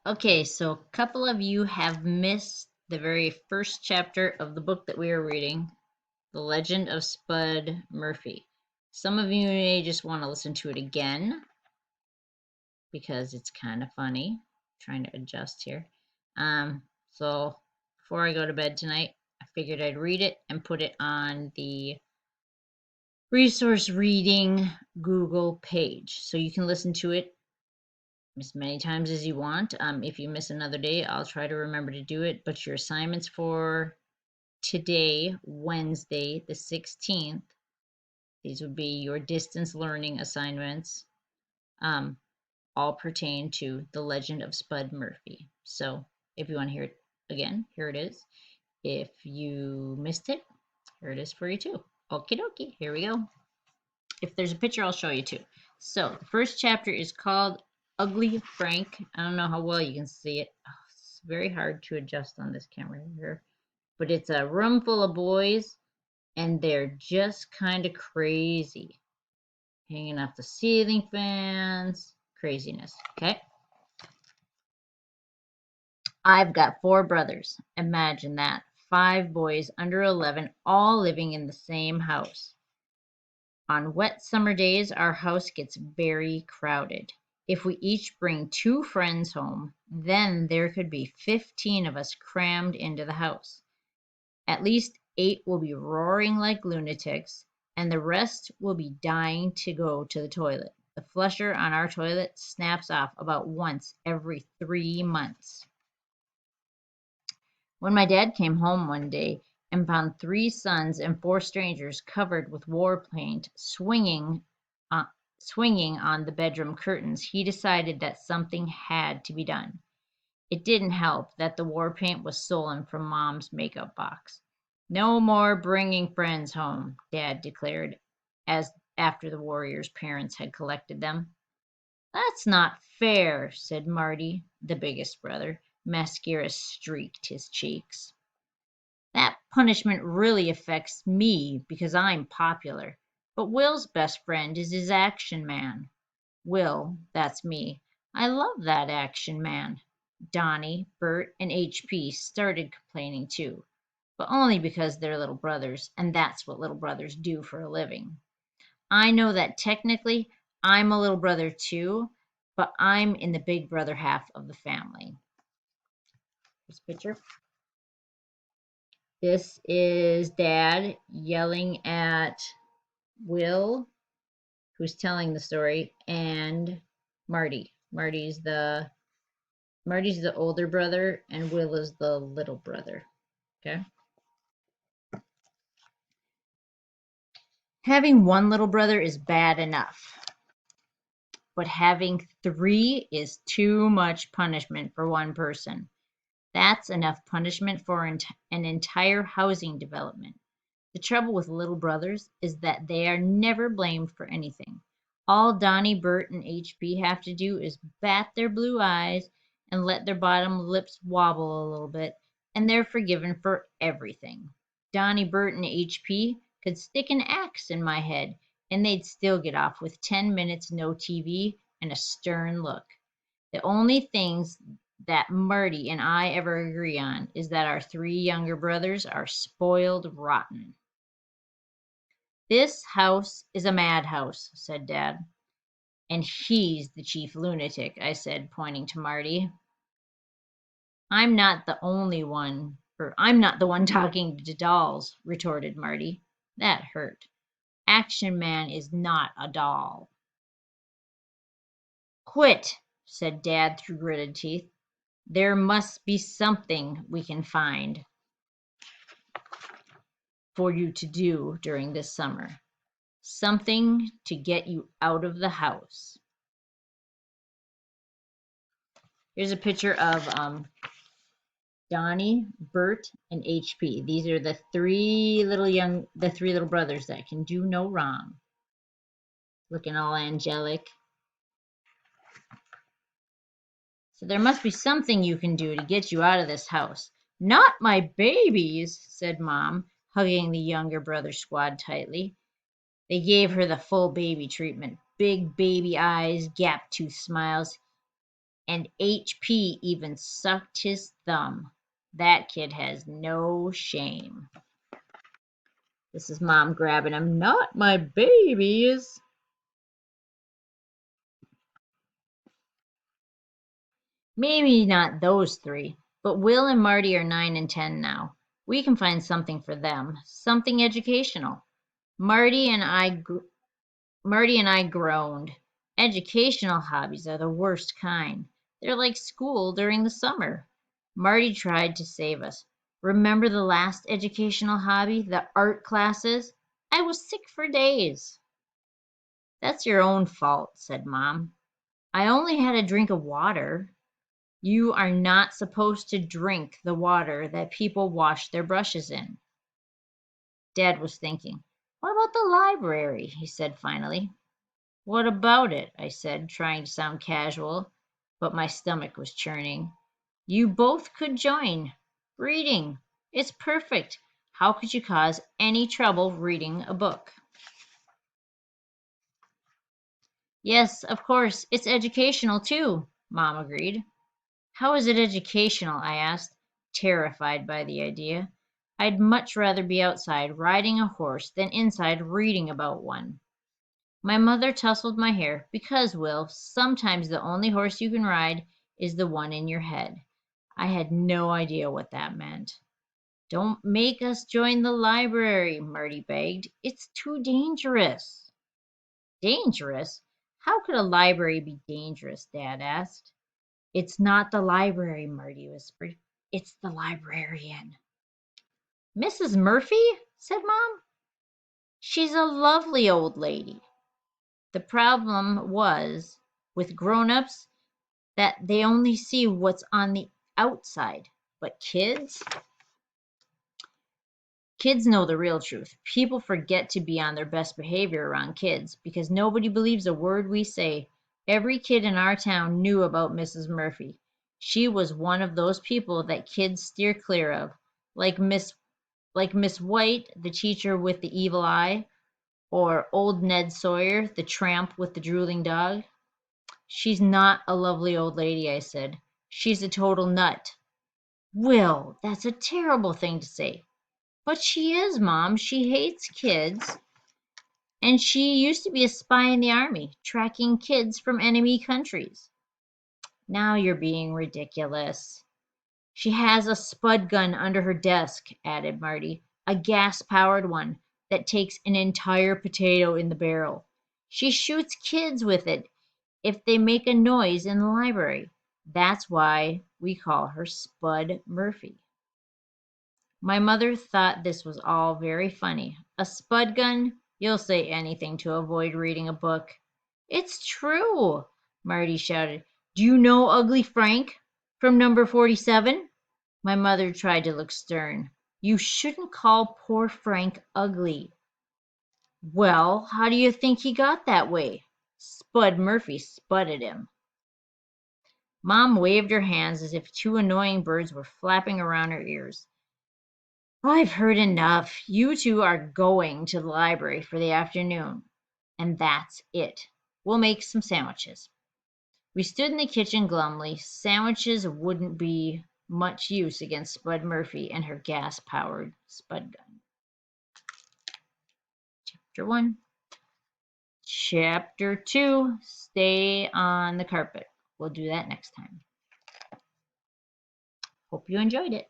Okay, so a couple of you have missed the very first chapter of the book that we are reading, The Legend of Spud Murphy. Some of you may just want to listen to it again because it's kind of funny. Trying to adjust here. So before I go to bed tonight, I figured I'd read it and put it on the resource reading Google page so you can listen to it as many times as you want. If you miss another day, I'll try to remember to do it. But your assignments for today, Wednesday, the 16th, these would be your distance learning assignments, um, all pertain to The Legend of Spud Murphy. So if you want to hear it again, here it is. If you missed it, here it is for you too. Okie dokie, here we go. If there's a picture, I'll show you too. So the first chapter is called Ugly Frank. I don't know how well you can see it. Oh, it's very hard to adjust on this camera here. But it's a room full of boys, and they're just kind of crazy. Hanging off the ceiling fans. Craziness, okay? I've got 4 brothers. Imagine that. 5 boys under 11, all living in the same house. On wet summer days, our house gets very crowded. If we each bring 2 friends home, then there could be 15 of us crammed into the house. At least 8 will be roaring like lunatics, and the rest will be dying to go to the toilet. The flusher on our toilet snaps off about once every 3 months. When my dad came home one day and found 3 sons and 4 strangers covered with war paint swinging on the bedroom curtains, he decided that something had to be done. It didn't help that the war paint was stolen from Mom's makeup box. No more bringing friends home, Dad declared, as after the warriors' parents had collected them. That's not fair, said Marty, the biggest brother. Mascara streaked his cheeks. That punishment really affects me because I'm popular. But Will's best friend is his action man. Will, that's me. I love that action man. Donnie, Bert, and HP started complaining too, but only because they're little brothers, and that's what little brothers do for a living. I know that technically I'm a little brother too, but I'm in the big brother half of the family. This picture. This is Dad yelling at Will, who's telling the story, and Marty. Marty's the older brother, and Will is the little brother. Okay. Having one little brother is bad enough, but having 3 is too much punishment for one person. That's enough punishment for an entire housing development. The trouble with little brothers is that they are never blamed for anything. All Donnie, Bert, and HP have to do is bat their blue eyes and let their bottom lips wobble a little bit, and they're forgiven for everything. Donnie, Bert, and HP could stick an axe in my head, and they'd still get off with 10 minutes no TV and a stern look. The only things that Marty and I ever agree on is that our 3 younger brothers are spoiled rotten. This house is a madhouse, said Dad. And he's the chief lunatic, I said, pointing to Marty. I'm not the one talking to dolls, retorted Marty. That hurt. Action Man is not a doll. Quit, said Dad through gritted teeth. There must be something we can find for you to do during this summer. Something to get you out of the house. Here's a picture of Donnie, Bert, and HP. These are the 3 little brothers that can do no wrong. Looking all angelic. So there must be something you can do to get you out of this house. Not my babies, said Mom, hugging the younger brother squad tightly. They gave her the full baby treatment. Big baby eyes, gap-toothed smiles. And HP even sucked his thumb. That kid has no shame. This is Mom grabbing him. Not my babies. Maybe not those three, but Will and Marty are 9 and 10 now. We can find something for them, something educational. Marty and I groaned. Educational hobbies are the worst kind. They're like school during the summer. Marty tried to save us. Remember the last educational hobby, the art classes? I was sick for days. That's your own fault, said Mom. I only had a drink of water. You are not supposed to drink the water that people wash their brushes in. Dad was thinking. What about the library? He said finally. What about it? I said, trying to sound casual, but my stomach was churning. You both could join. Reading. It's perfect. How could you cause any trouble reading a book? Yes, of course. It's educational too, Mom agreed. How is it educational? I asked, terrified by the idea. I'd much rather be outside riding a horse than inside reading about one. My mother tousled my hair. Because, Will, sometimes the only horse you can ride is the one in your head. I had no idea what that meant. Don't make us join the library, Marty begged. It's too dangerous. Dangerous? How could a library be dangerous? Dad asked. It's not the library, Marty whispered. It's the librarian. Mrs. Murphy? Said Mom. She's a lovely old lady. The problem was with grown-ups that they only see what's on the outside. But kids know the real truth. People forget to be on their best behavior around kids because nobody believes a word we say. Every kid in our town knew about Mrs. Murphy. She was one of those people that kids steer clear of, like Miss White, the teacher with the evil eye, or old Ned Sawyer, the tramp with the drooling dog. She's not a lovely old lady, I said. She's a total nut. Will, that's a terrible thing to say. But she is, Mom. She hates kids. And she used to be a spy in the army, tracking kids from enemy countries. Now you're being ridiculous. She has a spud gun under her desk, added Marty. A gas-powered one that takes an entire potato in the barrel. She shoots kids with it if they make a noise in the library. That's why we call her Spud Murphy. My mother thought this was all very funny. A spud gun? You'll say anything to avoid reading a book. It's true, Marty shouted. Do you know Ugly Frank from number 47? My mother tried to look stern. You shouldn't call poor Frank ugly. Well, how do you think he got that way? Spud Murphy spudded him. Mom waved her hands as if two annoying birds were flapping around her ears. I've heard enough. You two are going to the library for the afternoon. And that's it. We'll make some sandwiches. We stood in the kitchen glumly. Sandwiches wouldn't be much use against Spud Murphy and her gas-powered spud gun. Chapter 1. Chapter 2. Stay on the carpet. We'll do that next time. Hope you enjoyed it.